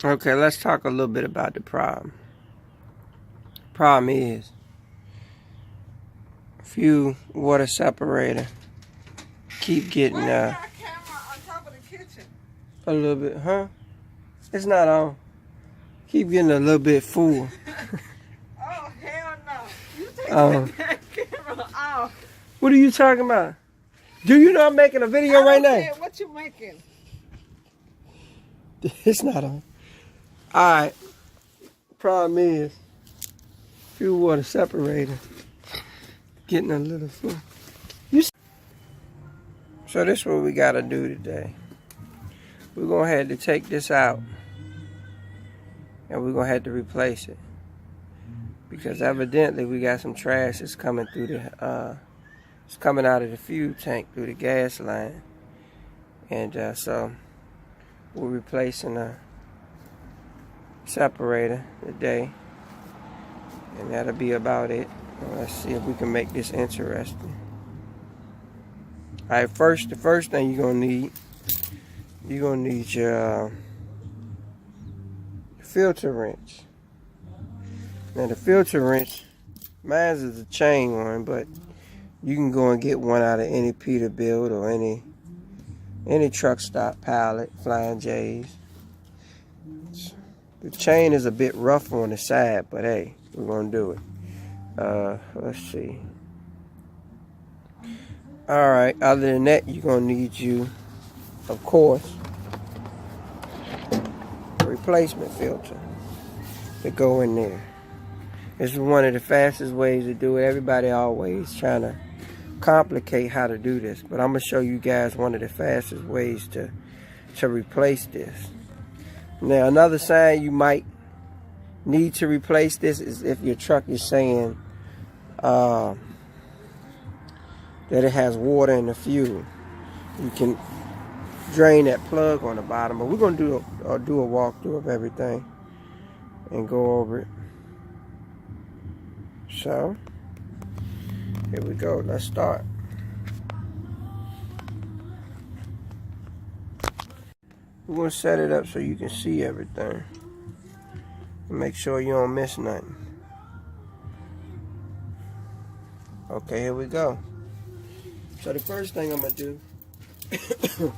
Okay, let's talk a little bit about the problem. Problem is, few water separator keep getting Why is there a camera on top of the kitchen? a little bit, huh? It's not on. Keep getting a little bit full. Oh, hell no. You take that camera off. What are you talking about? Do you know I'm making a video right now? What you making? It's not on. Alright. Problem is, few water separator getting a little full. So this is what we gotta do today. We're gonna have to take this out, and we're gonna have to replace it, because evidently we got some trash that's coming through the it's coming out of the fuel tank through the gas line, and so we're replacing a separator today, and that'll be about it. Let's see if we can make this interesting. Alright, the first thing you're gonna need your filter wrench. Now the filter wrench, mine is a chain one, but you can go and get one out of any Peterbilt or any truck stop, Pilot, Flying J's. The chain is a bit rough on the side, but hey, we're gonna do it. Let's see. Alright, other than that, you're gonna need you, of course, a replacement filter to go in there. This is one of the fastest ways to do it. Everybody always trying to complicate how to do this, but I'm gonna show you guys one of the fastest ways to replace this. Now, another sign you might need to replace this is if your truck is saying that it has water in the fuel. You can drain that plug on the bottom, but we're gonna do a walkthrough of everything and go over it. So here we go. Let's start. We're gonna set it up so you can see everything and make sure you don't miss nothing. Okay, here we go. So the first thing I'm gonna do, I'm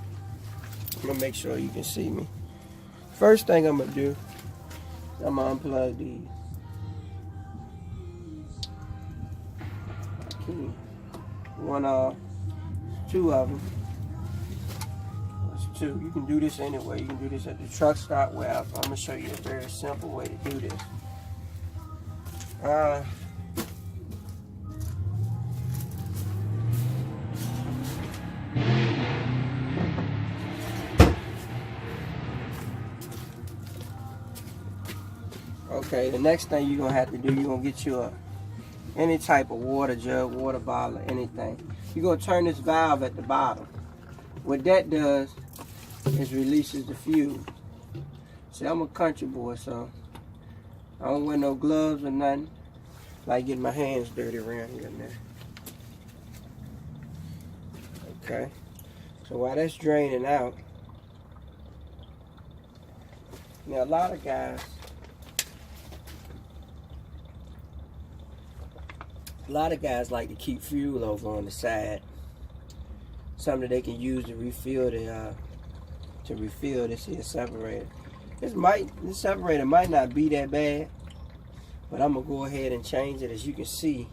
gonna make sure you can see me. First thing I'm gonna do, I'm gonna unplug these. One off, two of them. That's two. You can do this anywhere. You can do this at the truck stop. Well, I'm gonna show you a very simple way to do this. Okay, the next thing you're gonna have to do, you're gonna get you any type of water jug, water bottle, or anything. You're gonna turn this valve at the bottom. What that does is releases the fuel. See, I'm a country boy, so I don't wear no gloves or nothing. Like getting my hands dirty around here and there. Okay, so while that's draining out, now a lot of guys like to keep fuel over on the side, something that they can use to refill this here separator. This separator might not be that bad, but I'm gonna go ahead and change it. As you can see,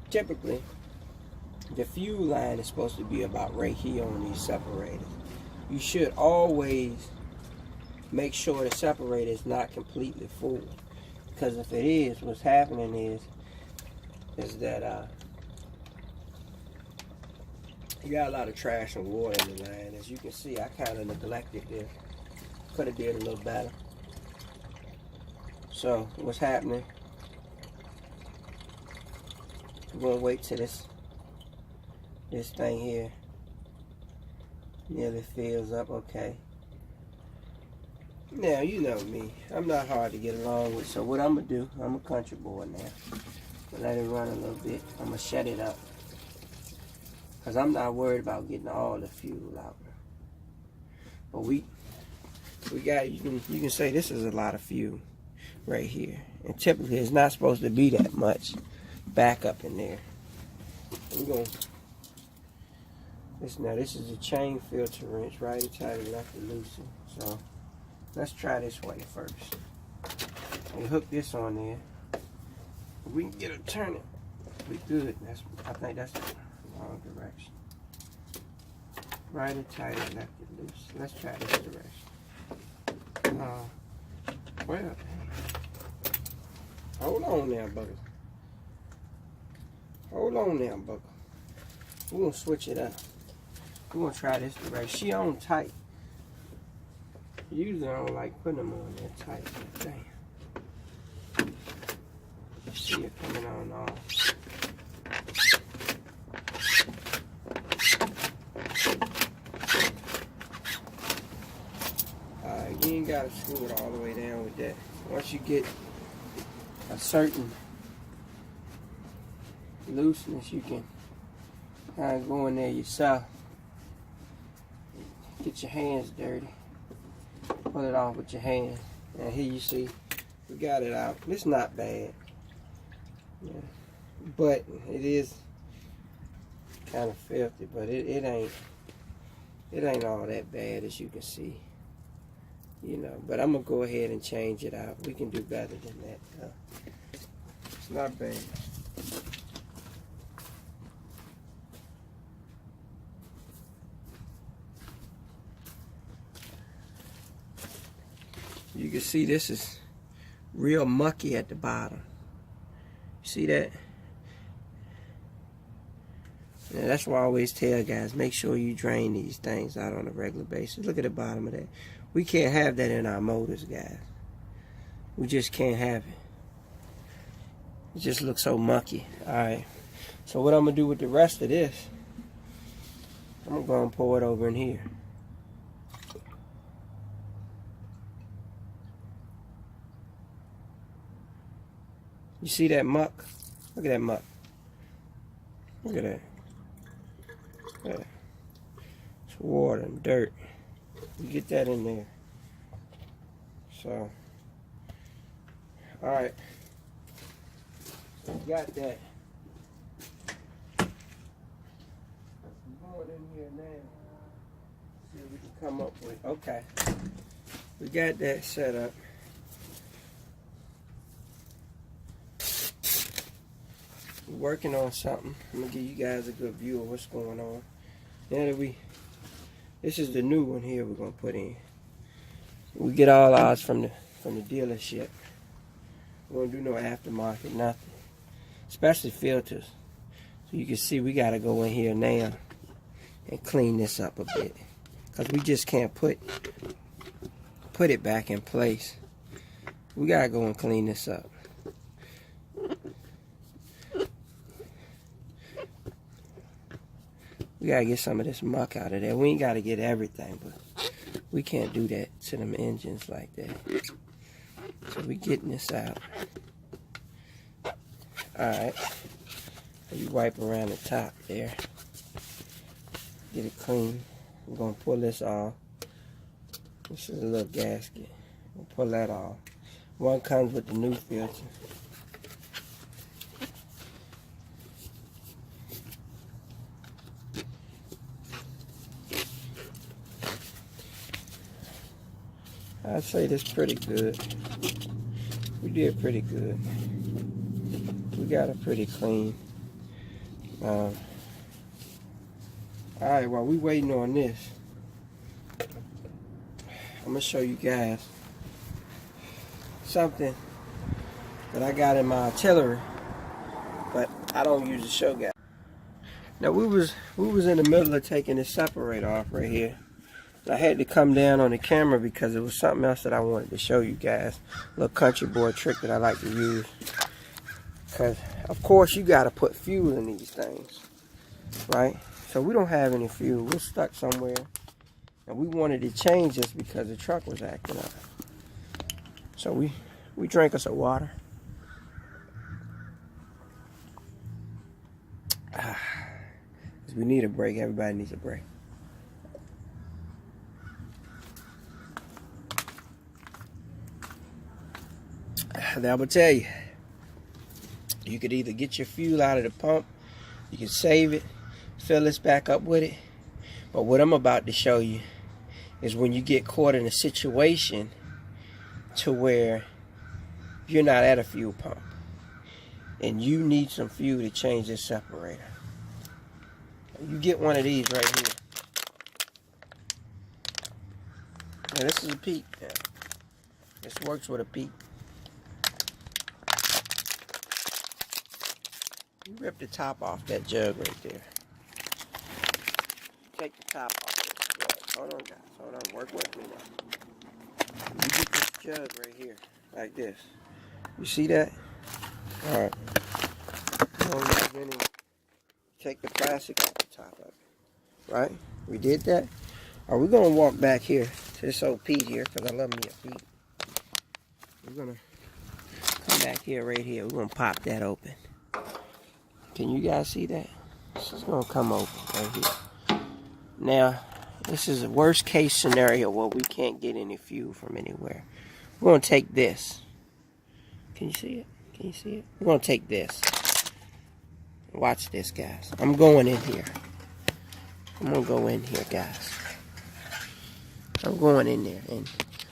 typically the fuel line is supposed to be about right here on these separators. You should always make sure the separator is not completely full, because if it is, what's happening is that you got a lot of trash and water in the line. As you can see, I kind of neglected this. Could have did a little better. So what's happening? We're gonna wait till this thing here nearly fills up. Okay. Now you know me. I'm not hard to get along with. So what I'm gonna do? I'm a country boy now. Let it run a little bit. I'm gonna shut it up, because I'm not worried about getting all the fuel out. But we got, you can say this is a lot of fuel right here. And typically it's not supposed to be that much back up in there. We're going this is a chain filter wrench, right? It's tight enough to loosen. So let's try this way first. We hook this on there. If we can get it turning, we good. I think that's the wrong direction. Right and tight and left it loose. Let's try this direction. Well, hold on now, Bugger. Hold on now, Bugger. We're gonna switch it up. We're gonna try this direction. She on tight. Usually I don't like putting them on there tight. Damn. See it coming on off. You ain't gotta screw it all the way down with that. Once you get a certain looseness, you can kind of go in there yourself. Get your hands dirty. Pull it off with your hand. And here you see, we got it out. It's not bad. Yeah. But it is kind of filthy, but it ain't all that bad, as you can see. You know, but I'm gonna go ahead and change it out. We can do better than that. It's not bad. You can see this is real mucky at the bottom. See that? Yeah, that's why I always tell guys, make sure you drain these things out on a regular basis. Look at the bottom of that. We can't have that in our motors, guys. We just can't have it. It just looks so mucky. Alright. So what I'm going to do with the rest of this, I'm going to go and pour it over in here. You see that muck? Look at that muck. Look at that. Yeah. It's water and dirt. You get that in there. So, alright. So we got that. I'm going in here now. See what we can come up with. Okay. We got that set up. We're working on something. I'm gonna give you guys a good view of what's going on. Now that this is the new one here we're gonna put in. We get all ours from the dealership. We don't do no aftermarket, nothing. Especially filters. So you can see we gotta go in here now and clean this up a bit. Cause we just can't put it back in place. We gotta go and clean this up. We gotta get some of this muck out of there. We ain't gotta get everything, but we can't do that to them engines like that. So we getting this out. Alright. You wipe around the top there. Get it clean. We're gonna pull this off. This is a little gasket. We'll pull that off. One comes with the new filter. I'd say this pretty good. We did pretty good. We got it pretty clean. Alright, while we waiting on this, I'm gonna show you guys something that I got in my artillery, but I don't usually show guys. Now we was in the middle of taking this separator off right here. I had to come down on the camera because it was something else that I wanted to show you guys. A little country boy trick that I like to use. Because, of course, you got to put fuel in these things. Right? So we don't have any fuel. We're stuck somewhere. And we wanted to change this because the truck was acting up. So we drank us some water. We need a break. Everybody needs a break. I'm gonna tell you, you could either get your fuel out of the pump, you can save it, fill this back up with it. But what I'm about to show you is when you get caught in a situation to where you're not at a fuel pump and you need some fuel to change this separator. You get one of these right here. Now this is a Pete. This works with a Pete. You rip the top off that jug right there. Take the top off this jug. Hold on, guys. Hold on. Work with me now. You get this jug right here, like this. You see that? All right. Take the plastic off the top of it. Right? We did that. All right, we're gonna walk back here to this old Pete here, because I love me a Pete. We're gonna come back here, right here. We're gonna pop that open. Can you guys see that? This is gonna come open right here. Now, this is a worst case scenario where we can't get any fuel from anywhere. We're gonna take this. Can you see it? Can you see it? We're gonna take this. Watch this, guys. I'm going in here. I'm gonna go in here, guys. I'm going in there, and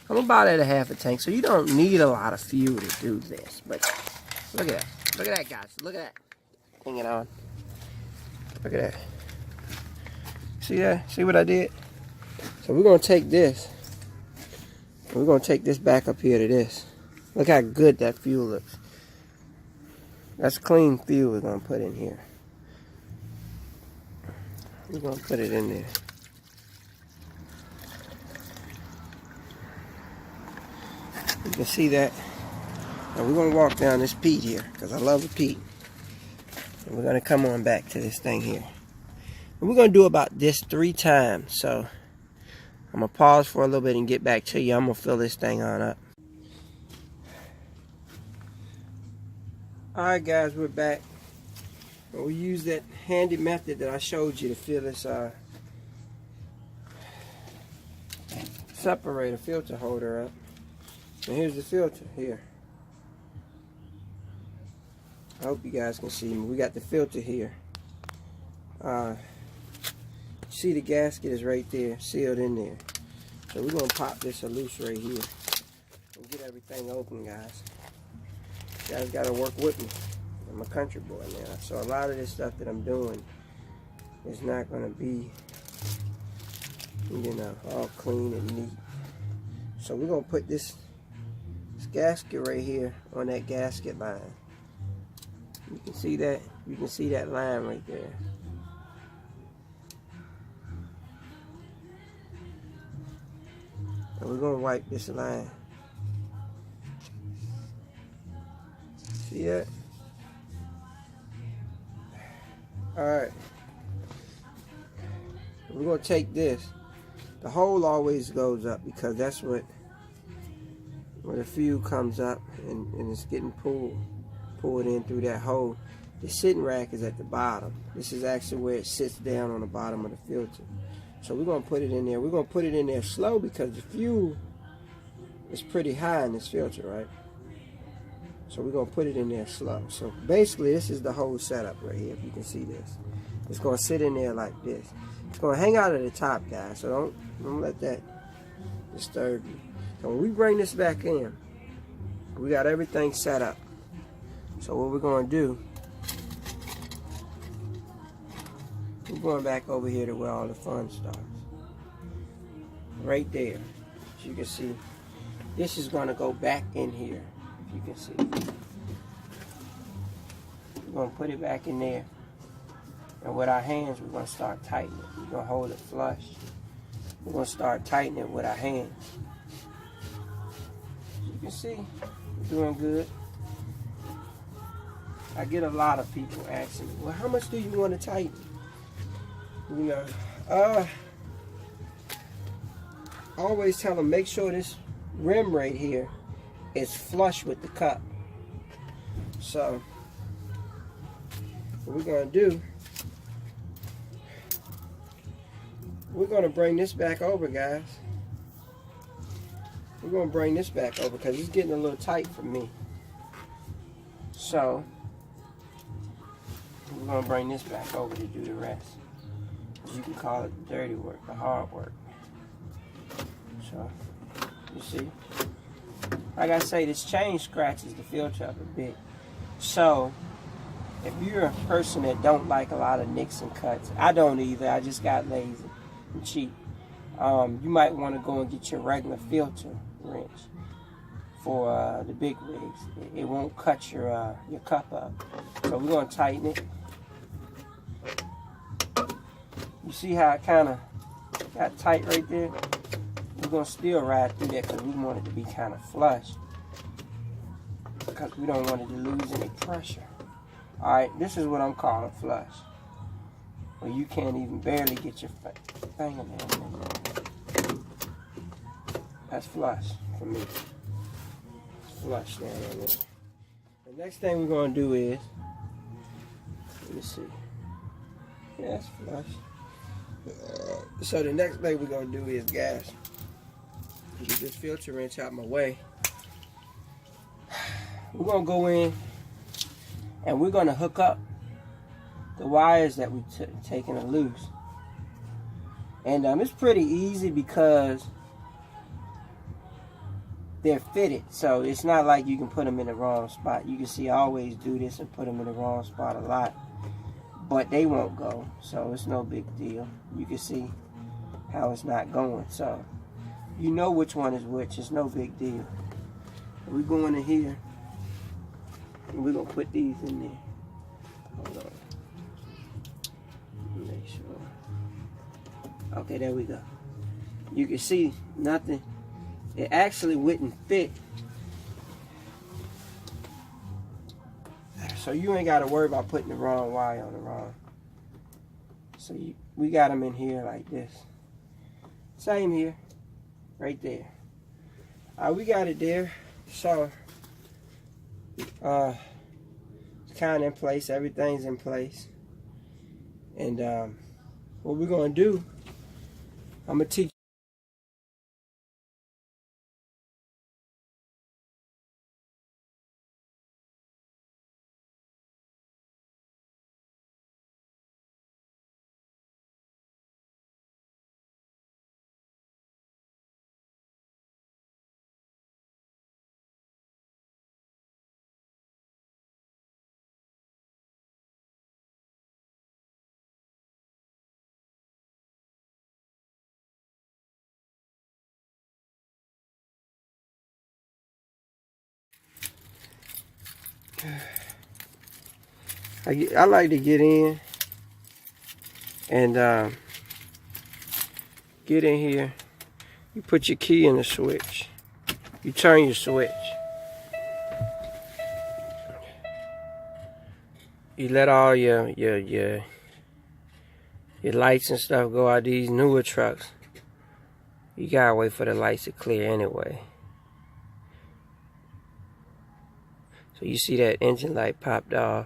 I'm about at a half a tank, so you don't need a lot of fuel to do this. But look at that. Look at that, guys. Look at that. Hang it on. Look at that. See that? See what I did? So we're gonna take this. We're gonna take this back up here to this. Look how good that fuel looks. That's clean fuel we're gonna put in here. We're gonna put it in there. You can see that. Now we're gonna walk down this Pete here, because I love the Pete. And we're gonna come on back to this thing here. And we're gonna do about this 3 times. So I'm gonna pause for a little bit and get back to you. I'm gonna fill this thing on up. Alright guys, we're back. We use that handy method that I showed you to fill this separator filter holder up. And here's the filter here. I hope you guys can see me. We got the filter here. See the gasket is right there, sealed in there. So we're gonna pop this loose right here and get everything open, guys. You guys gotta work with me. I'm a country boy now, so a lot of this stuff that I'm doing is not gonna be, you know, all clean and neat. So we're gonna put this gasket right here on that gasket line. You can see that. You can see that line right there. And we're gonna wipe this line. See that? Alright. We're going to take this. The hole always goes up because that's where the fuel comes up and it's getting pulled in through that hole. The sitting rack is at the bottom. This is actually where it sits down on the bottom of the filter. So we're going to put it in there. We're going to put it in there slow because the fuel is pretty high in this filter, right? So we're going to put it in there slow. So basically this is the whole setup right here, if you can see this. It's going to sit in there like this. It's going to hang out at the top, guys, so don't let that disturb you. So when we bring this back in, we got everything set up. So what we're going to do, we're going back over here to where all the fun starts. Right there. As you can see, this is going to go back in here. You can see. We're going to put it back in there. And with our hands, we're going to start tightening it. We're going to hold it flush. We're going to start tightening it with our hands. You can see, we're doing good. I get a lot of people asking me, well, how much do you want to tighten? You know, I always tell them, make sure this rim right here is flush with the cup. So what we're going to do, we're going to bring this back over, guys. We're going to bring this back over because it's getting a little tight for me. So we're gonna bring this back over to do the rest. You can call it the dirty work, the hard work. So you see, like I say, this chain scratches the filter up a bit. So if you're a person that don't like a lot of nicks and cuts, I don't either. I just got lazy and cheap. You might want to go and get your regular filter wrench for the big rigs. It won't cut your cup up. So we're gonna tighten it. You see how it kind of got tight right there? We're gonna still ride through that because we want it to be kind of flush, because we don't want it to lose any pressure. All right, this is what I'm calling flush, where you can't even barely get your fingernail in there. That's flush for me. It's flush down there. The next thing we're gonna do is, let me see. Yeah, that's flush. So the next thing we're gonna do is gas. Get this filter wrench out of my way. We're gonna go in and we're gonna hook up the wires that we taken loose. And it's pretty easy because they're fitted, so it's not like you can put them in the wrong spot. You can see I always do this and put them in the wrong spot a lot, but they won't go, so it's no big deal. You can see how it's not going, so you know which one is which. It's no big deal. We're going in here and we're gonna put these in there. Hold on, make sure. Okay, there we go. You can see nothing. It actually wouldn't fit, so you ain't got to worry about putting the wrong wire on the wrong. So we got them in here like this. Same here, right there. We got it there. So it's kind of in place. Everything's in place. And what we're gonna do, I'm gonna teach. I like to get in and get in here. You put your key in the switch. You turn your switch. You let all your lights and stuff go out. These newer trucks, you gotta wait for the lights to clear anyway. So you see that engine light popped off.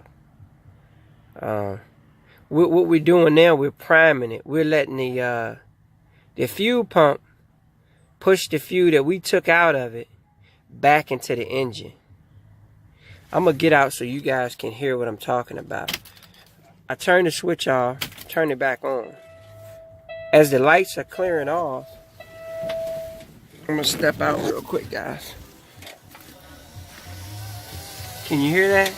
What we're doing now, we're priming it. We're letting the fuel pump push the fuel that we took out of it back into the engine. I'm gonna get out so you guys can hear what I'm talking about. I turn the switch off, turn it back on. As the lights are clearing off, I'm gonna step out real quick, guys. Can you hear that?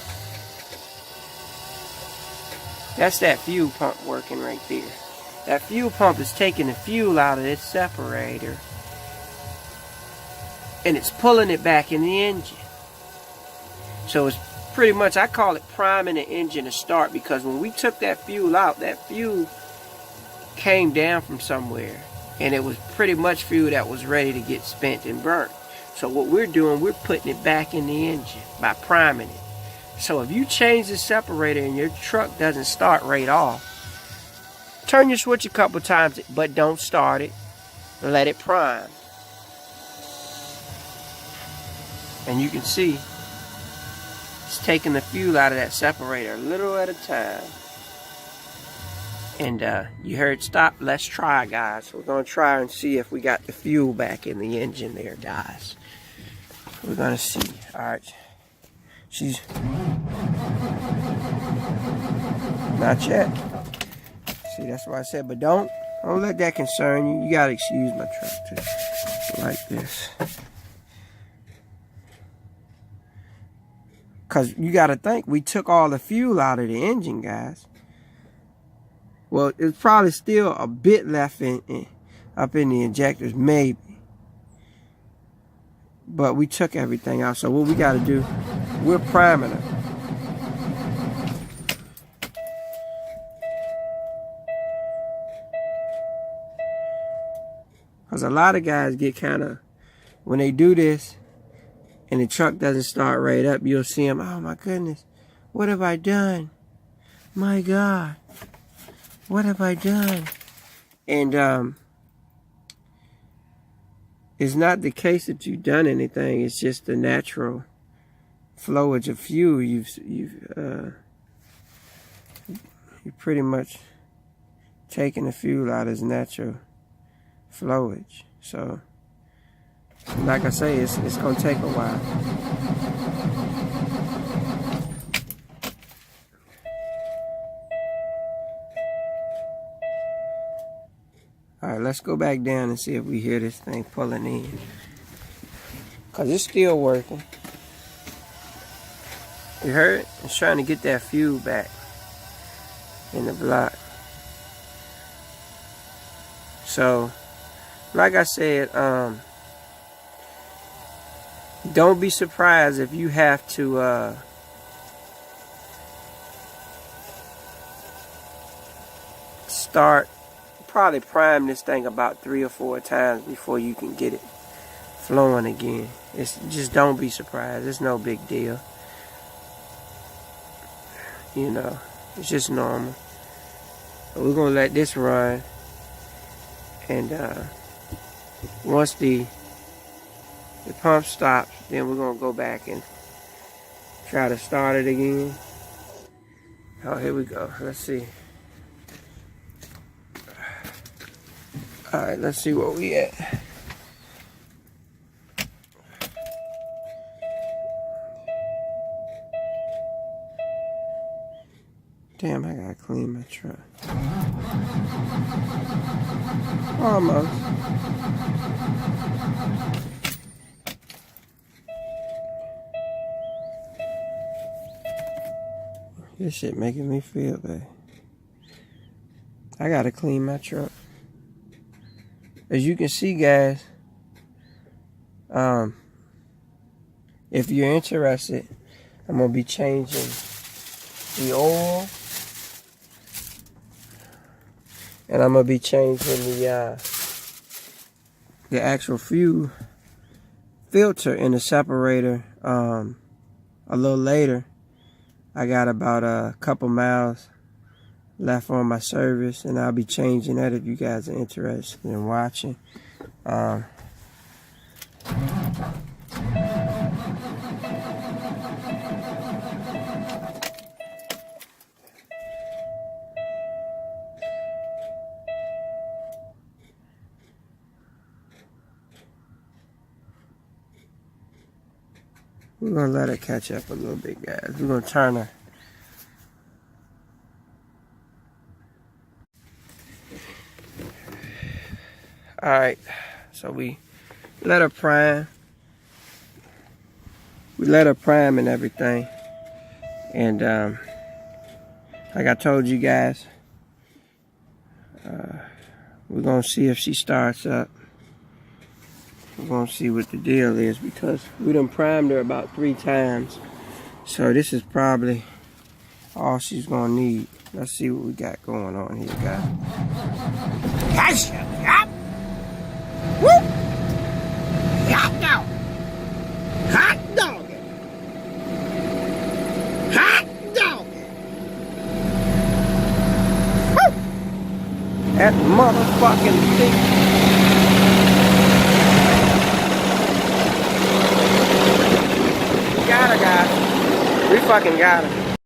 That's that fuel pump working right there. That fuel pump is taking the fuel out of this separator and it's pulling it back in the engine. So it's pretty much, I call it priming the engine to start, because when we took that fuel out, that fuel came down from somewhere and it was pretty much fuel that was ready to get spent and burnt. So what we're doing, we're putting it back in the engine by priming it. So if you change the separator and your truck doesn't start right off, turn your switch a couple times, but don't start it. Let it prime. And you can see it's taking the fuel out of that separator a little at a time. And you heard stop. Let's try, guys. We're going to try and see if we got the fuel back in the engine there, guys. We're going to see. All right. She's not yet. See, that's why I said, but don't let that concern you. You gotta excuse my truck too, like this. Cause you gotta think, we took all the fuel out of the engine, guys. Well, it's probably still a bit left up in the injectors, maybe. But we took everything out. So what we gotta do, we're priming her. Cause a lot of guys get kind of, when they do this, and the truck doesn't start right up, you'll see them, oh my goodness, what have I done? My God, what have I done? And it's not the case that you've done anything. It's just the natural flowage of fuel. You've pretty much taken the fuel out of its natural flowage. So, like I say, it's gonna take a while. Alright, let's go back down and see if we hear this thing pulling in. Cause it's still working. You heard? It's trying to get that fuel back in the block. So, like I said, don't be surprised if you have to probably prime this thing about 3 or 4 times before you can get it flowing again. It's just, don't be surprised. It's no big deal. You know, it's just normal. But we're gonna let this run, and once the pump stops, then we're gonna go back and try to start it again. Oh, here we go. Let's see. Alright, let's see where we at. Damn, I gotta clean my truck. Almost. This shit making me feel bad. I gotta clean my truck. As you can see, guys, if you're interested, I'm gonna be changing the oil, and I'm gonna be changing the actual fuel filter in the separator a little later. I got about a couple miles left on my service, and I'll be changing that if you guys are interested in watching. We're gonna let it catch up a little bit, guys. We're gonna turn her. Alright, so we let her prime. We let her prime and everything. And like I told you guys, we're gonna see if she starts up. We're gonna see what the deal is, because we done primed her about 3 times. So this is probably all she's gonna need. Let's see what we got going on here, guys. Woo! Hot dog! Hot dog! Hot dog! Woo! That motherfucking thing. We got her, guys. We fucking got her.